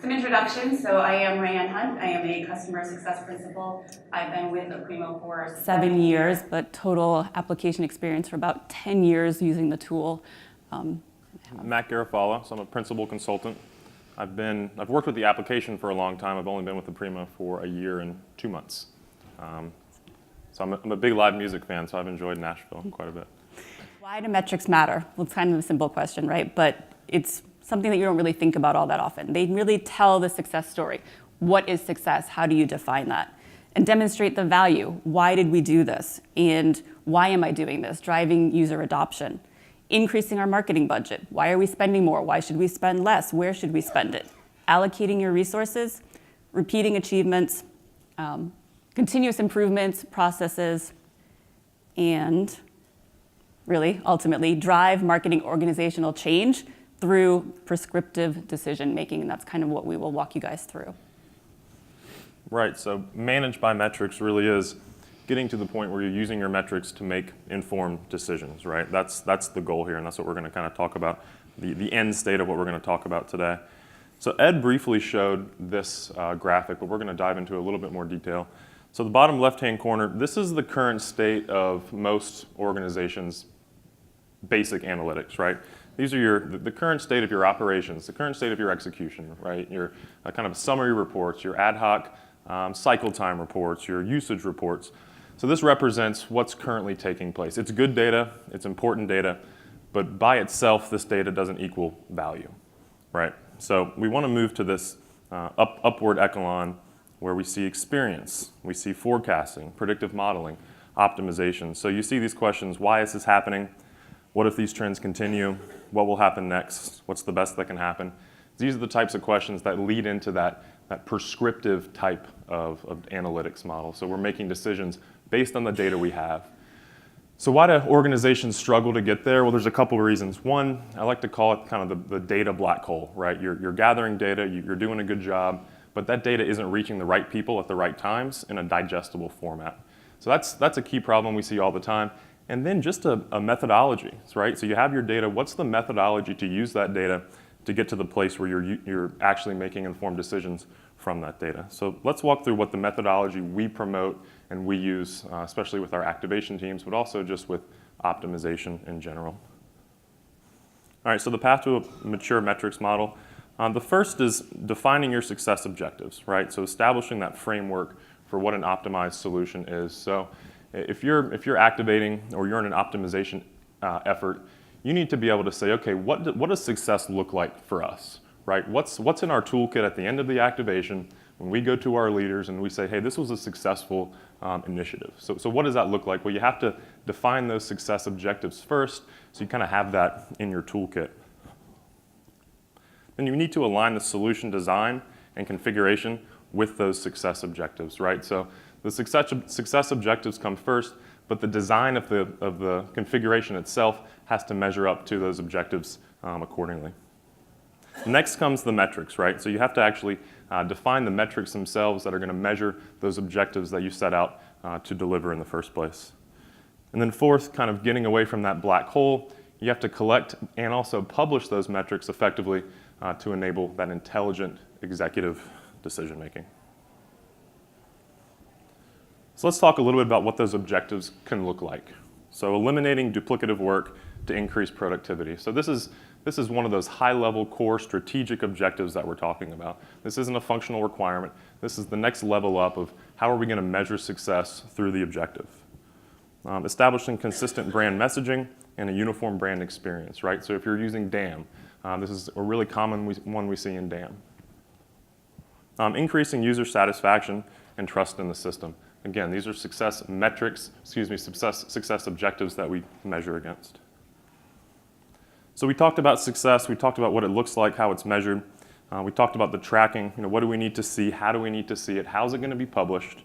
Some introductions. So I am Rayanne Hunt. I am a customer success principal. I've been with Aprimo for 7 years, but total application experience for about 10 years using the tool. Matt Garofalo, so I'm a principal consultant. I've worked with the application for a long time. I've only been with Aprimo for a year and 2 months. So I'm a big live music fan, so I've enjoyed Nashville quite a bit. Why do metrics matter? Well, it's kind of a simple question, right? But it's something that you don't really think about all that often. They really tell the success story. What is success? How do you define that? And demonstrate the value. Why did we do this? And why am I doing this? Driving user adoption. Increasing our marketing budget. Why are we spending more? Why should we spend less? Where should we spend it? Allocating your resources, repeating achievements, continuous improvements, processes, and really, ultimately, drive marketing organizational change through prescriptive decision making. And that's kind of what we will walk you guys through. Right, so managed by metrics really is getting to the point where you're using your metrics to make informed decisions, right? That's the goal here, and that's what we're going to kind of talk about, the end state of what we're going to talk about today. So Ed briefly showed this graphic, but we're going to dive into a little bit more detail. So the bottom left-hand corner, this is the current state of most organizations' basic analytics, right? These are the current state of your operations, the current state of your execution, right? Your kind of summary reports, your ad hoc cycle time reports, your usage reports. So this represents what's currently taking place. It's good data, it's important data, but by itself, this data doesn't equal value, right? So we want to move to this upward echelon where we see experience, we see forecasting, predictive modeling, optimization. So you see these questions: why is this happening? What if these trends continue? What will happen next? What's the best that can happen? These are the types of questions that lead into that prescriptive type of analytics model. So we're making decisions based on the data we have. So why do organizations struggle to get there? Well, there's a couple of reasons. One, I like to call it kind of the data black hole, right? You're gathering data, you're doing a good job, but that data isn't reaching the right people at the right times in a digestible format. So that's a key problem we see all the time. And then just a methodology, right? So you have your data. What's the methodology to use that data to get to the place where you're actually making informed decisions from that data? So let's walk through what the methodology we promote and we use, especially with our activation teams, but also just with optimization in general. All right, so the path to a mature metrics model. The first is defining your success objectives, right? So establishing that framework for what an optimized solution is. So if you're activating or you're in an optimization effort, you need to be able to say, okay, what does success look like for us, right? What's in our toolkit at the end of the activation when we go to our leaders and we say, hey, this was a successful initiative. So what does that look like? Well, you have to define those success objectives first, so you kind of have that in your toolkit. Then you need to align the solution design and configuration with those success objectives, right? So the success objectives come first, but the design of the configuration itself has to measure up to those objectives accordingly. Next comes the metrics, right? So you have to actually define the metrics themselves that are going to measure those objectives that you set out to deliver in the first place. And then fourth, kind of getting away from that black hole, you have to collect and also publish those metrics effectively to enable that intelligent executive decision making. So let's talk a little bit about what those objectives can look like. So eliminating duplicative work to increase productivity. So this is one of those high-level core strategic objectives that we're talking about. This isn't a functional requirement. This is the next level up of how are we going to measure success through the objective. Establishing consistent brand messaging and a uniform brand experience, right? So if you're using DAM, this is a really common one we see in DAM. Increasing user satisfaction and trust in the system. Again, these are success objectives that we measure against. So we talked about success, we talked about what it looks like, how it's measured. We talked about the tracking, what do we need to see, how do we need to see it, how's it going to be published?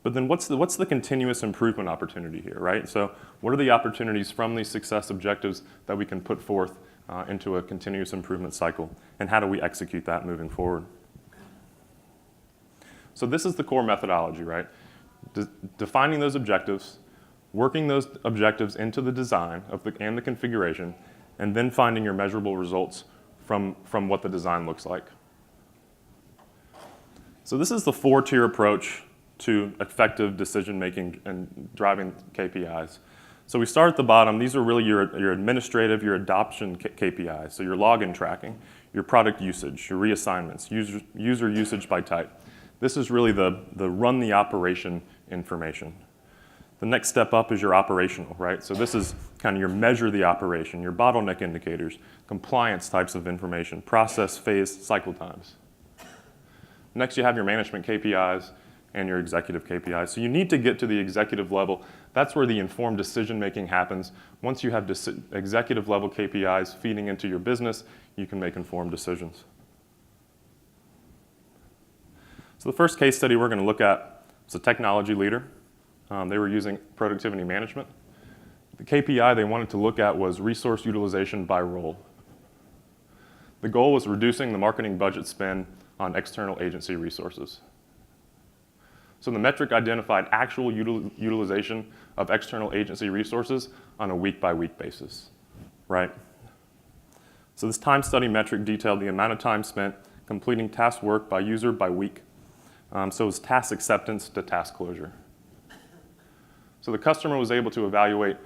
But then what's the continuous improvement opportunity here, right? So what are the opportunities from these success objectives that we can put forth into a continuous improvement cycle, and how do we execute that moving forward? So this is the core methodology, right? Defining those objectives, working those objectives into the design and the configuration, and then finding your measurable results from what the design looks like. So this is the 4-tier approach to effective decision-making and driving KPIs. So we start at the bottom. These are really your administrative, your adoption KPIs. So your login tracking, your product usage, your reassignments, user usage by type. This is really the run the operation information. The next step up is your operational, right? So this is kind of your measure the operation, your bottleneck indicators, compliance types of information, process, phase, cycle times. Next, you have your management KPIs and your executive KPIs. So you need to get to the executive level. That's where the informed decision-making happens. Once you have executive level KPIs feeding into your business, you can make informed decisions. So the first case study we're going to look at is a technology leader. They were using productivity management. The KPI they wanted to look at was resource utilization by role. The goal was reducing the marketing budget spend on external agency resources. So the metric identified actual utilization of external agency resources on a week-by-week basis, right? So this time study metric detailed the amount of time spent completing task work by user by week. So it was task acceptance to task closure. So the customer was able to evaluate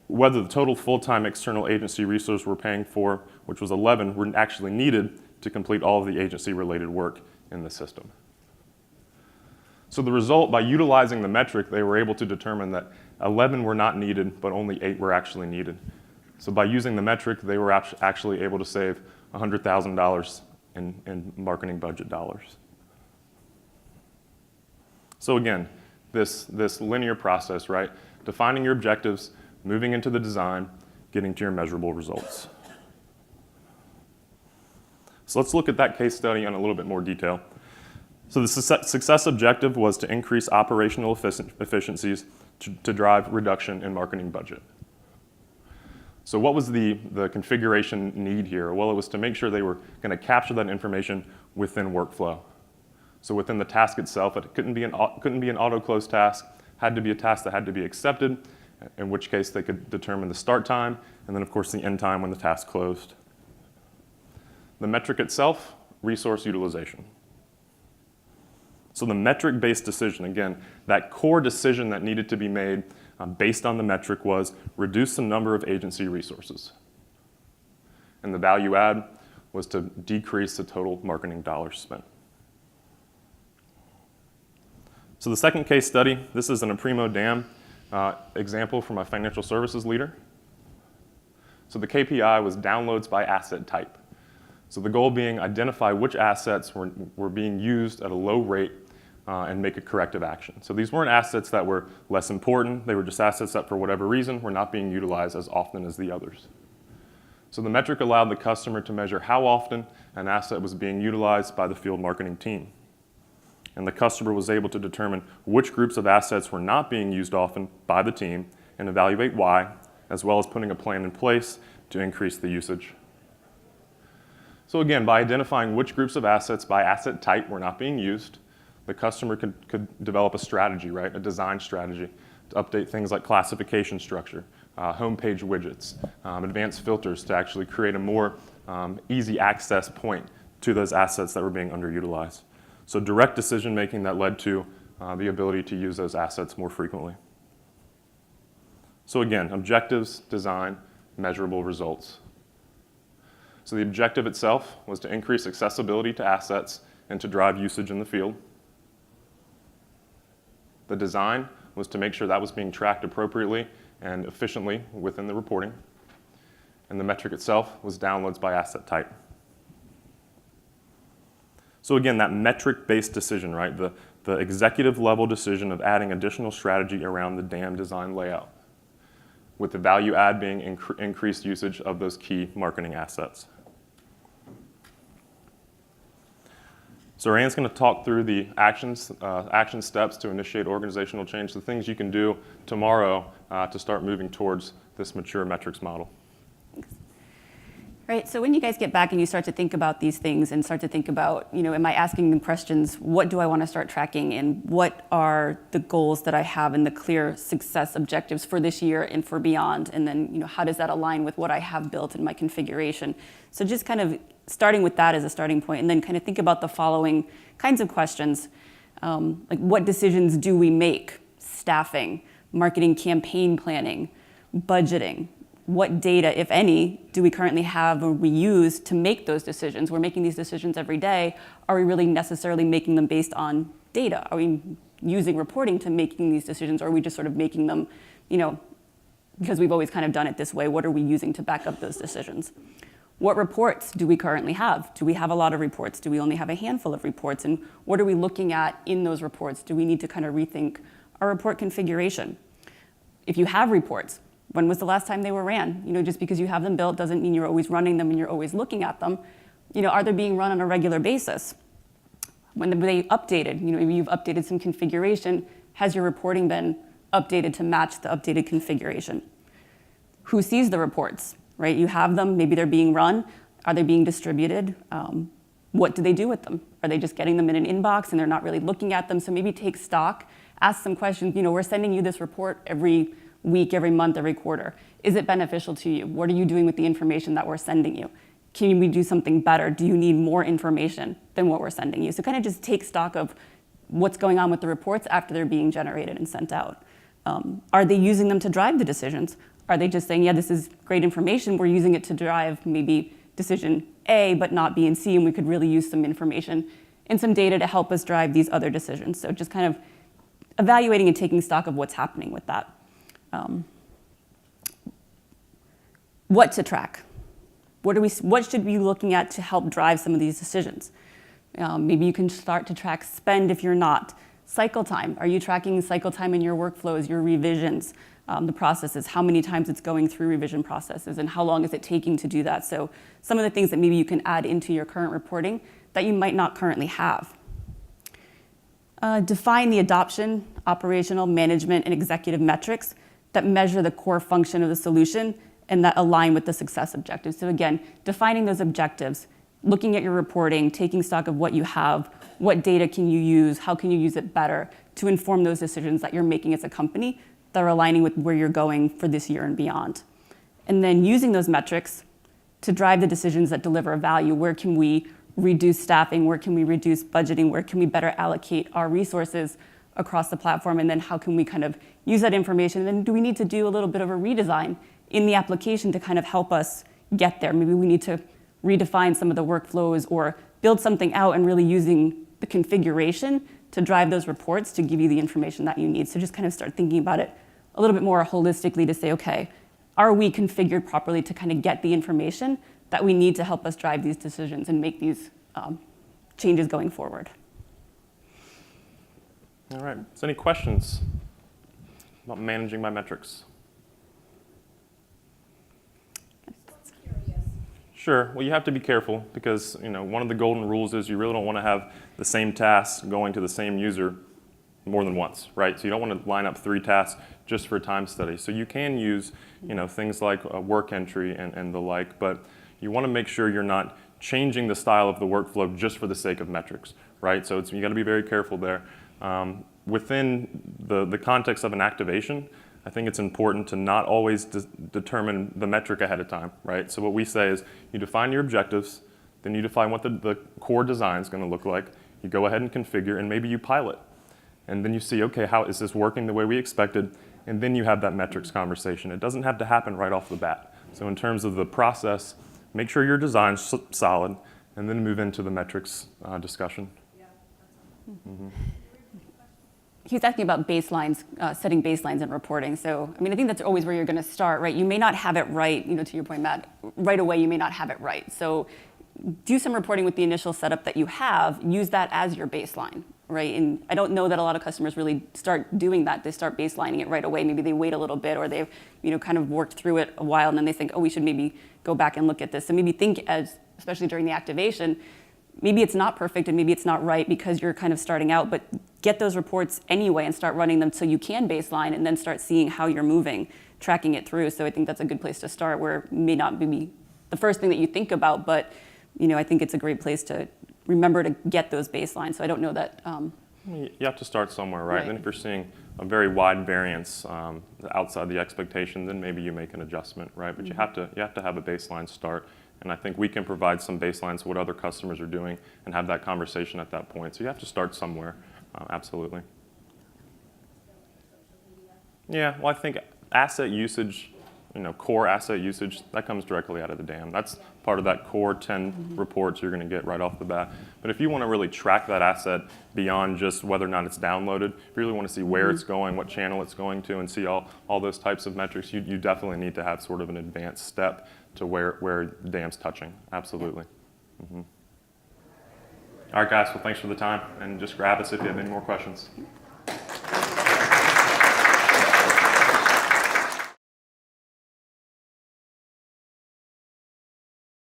whether the total full-time external agency resource we're paying for, which was 11, were actually needed to complete all of the agency-related work in the system. So the result, by utilizing the metric, they were able to determine that 11 were not needed, but only 8 were actually needed. So by using the metric, they were actually able to save $100,000 in marketing budget dollars. So again, this linear process, right? Defining your objectives, moving into the design, getting to your measurable results. So let's look at that case study in a little bit more detail. So the success objective was to increase operational efficiencies to drive reduction in marketing budget. So what was the configuration need here? Well, it was to make sure they were going to capture that information within workflow. So within the task itself, it couldn't be an auto-close task, had to be a task that had to be accepted, in which case they could determine the start time, and then of course the end time when the task closed. The metric itself, resource utilization. So the metric-based decision, again, that core decision that needed to be made based on the metric was reduce the number of agency resources. And the value add was to decrease the total marketing dollars spent. So the second case study, this is an Aprimo dam example from a financial services leader. So the KPI was downloads by asset type. So the goal being identify which assets were being used at a low rate and make a corrective action. So these weren't assets that were less important. They were just assets that for whatever reason were not being utilized as often as the others. So the metric allowed the customer to measure how often an asset was being utilized by the field marketing team. And the customer was able to determine which groups of assets were not being used often by the team and evaluate why, as well as putting a plan in place to increase the usage. So again, by identifying which groups of assets by asset type were not being used, the customer could develop a strategy, right? A design strategy to update things like classification structure, homepage widgets, advanced filters to actually create a more easy access point to those assets that were being underutilized. So direct decision making that led to the ability to use those assets more frequently. So again, objectives, design, measurable results. So the objective itself was to increase accessibility to assets and to drive usage in the field. The design was to make sure that was being tracked appropriately and efficiently within the reporting. And the metric itself was downloads by asset type. So again, that metric-based decision, right? The executive level decision of adding additional strategy around the dam design layout, with the value add being increased usage of those key marketing assets. So Rand's going to talk through the action steps to initiate organizational change, the things you can do tomorrow to start moving towards this mature metrics model. Right, so when you guys get back and you start to think about these things and start to think about, am I asking them questions, what do I want to start tracking, and what are the goals that I have and the clear success objectives for this year and for beyond, and then, how does that align with what I have built in my configuration? So just kind of starting with that as a starting point, and then kind of think about the following kinds of questions, like what decisions do we make? Staffing, marketing campaign planning, budgeting. What data, if any, do we currently have or we use to make those decisions? We're making these decisions every day. Are we really necessarily making them based on data? Are we using reporting to making these decisions, or are we just sort of making them, because we've always kind of done it this way? What are we using to back up those decisions? What reports do we currently have? Do we have a lot of reports? Do we only have a handful of reports? And what are we looking at in those reports? Do we need to kind of rethink our report configuration? If you have reports, when was the last time they were ran? Just because you have them built doesn't mean you're always running them and you're always looking at them. Are they being run on a regular basis? When are they updated? Maybe you've updated some configuration. Has your reporting been updated to match the updated configuration? Who sees the reports, right? You have them, maybe they're being run. Are they being distributed? What do they do with them? Are they just getting them in an inbox and they're not really looking at them? So maybe take stock, ask some questions. We're sending you this report every week, every month, every quarter. Is it beneficial to you? What are you doing with the information that we're sending you? Can we do something better? Do you need more information than what we're sending you? So kind of just take stock of what's going on with the reports after they're being generated and sent out. Are they using them to drive the decisions? Are they just saying, yeah, this is great information, we're using it to drive maybe decision A, but not B and C, and we could really use some information and some data to help us drive these other decisions. So just kind of evaluating and taking stock of what's happening with that. What to track? What should we be looking at to help drive some of these decisions? Maybe you can start to track spend if you're not. Cycle time. Are you tracking cycle time in your workflows, your revisions, the processes, how many times it's going through revision processes, and how long is it taking to do that? So some of the things that maybe you can add into your current reporting that you might not currently have. Define the adoption, operational, management, and executive metrics that measure the core function of the solution and that align with the success objectives. So again, defining those objectives, looking at your reporting, taking stock of what you have, what data can you use, how can you use it better to inform those decisions that you're making as a company that are aligning with where you're going for this year and beyond. And then using those metrics to drive the decisions that deliver value. Where can we reduce staffing? Where can we reduce budgeting? Where can we better allocate our resources across the platform? And then how can we kind of use that information? And then do we need to do a little bit of a redesign in the application to kind of help us get there? Maybe we need to redefine some of the workflows or build something out and really using the configuration to drive those reports to give you the information that you need. So just kind of start thinking about it a little bit more holistically to say, okay, are we configured properly to kind of get the information that we need to help us drive these decisions and make these changes going forward? All right, so any questions about managing my metrics? Sure. Well, you have to be careful because one of the golden rules is you really don't want to have the same tasks going to the same user more than once, right? So you don't want to line up 3 tasks just for a time study. So you can use things like work entry and the like, but you want to make sure you're not changing the style of the workflow just for the sake of metrics, right? So you got to be very careful there. Within the context of an activation, I think it's important to not always determine the metric ahead of time, right? So what we say is you define your objectives, then you define what the core design is going to look like. You go ahead and configure, and maybe you pilot. And then you see, okay, how is this working the way we expected? And then you have that metrics conversation. It doesn't have to happen right off the bat. So in terms of the process, make sure your design's solid, and then move into the metrics discussion. Yeah, that's awesome. He was asking about baselines, setting baselines and reporting. So, I think that's always where you're going to start, right? You may not have it right, to your point, Matt, right away you may not have it right. So do some reporting with the initial setup that you have, use that as your baseline, right? And I don't know that a lot of customers really start doing that. They start baselining it right away. Maybe they wait a little bit, or they've, kind of worked through it a while, and then they think, oh, we should maybe go back and look at this. So maybe think especially during the activation, maybe it's not perfect and maybe it's not right because you're kind of starting out, but get those reports anyway and start running them so you can baseline and then start seeing how you're moving, tracking it through. So I think that's a good place to start where it may not be the first thing that you think about, but I think it's a great place to remember to get those baselines. So I don't know that. You have to start somewhere, right? Right. Then if you're seeing a very wide variance outside the expectation, then maybe you make an adjustment, right? But you have to have a baseline start, and I think we can provide some baselines of what other customers are doing and have that conversation at that point. So you have to start somewhere, absolutely. Yeah, well, I think asset usage, core asset usage, that comes directly out of the dam. That's part of that core 10 reports you're going to get right off the bat. But if you want to really track that asset beyond just whether or not it's downloaded, if you really want to see where it's going, what channel it's going to, and see all those types of metrics, you definitely need to have sort of an advanced step to where the dam's touching. Absolutely. All right, guys, well, thanks for the time. And just grab us if you have any more questions.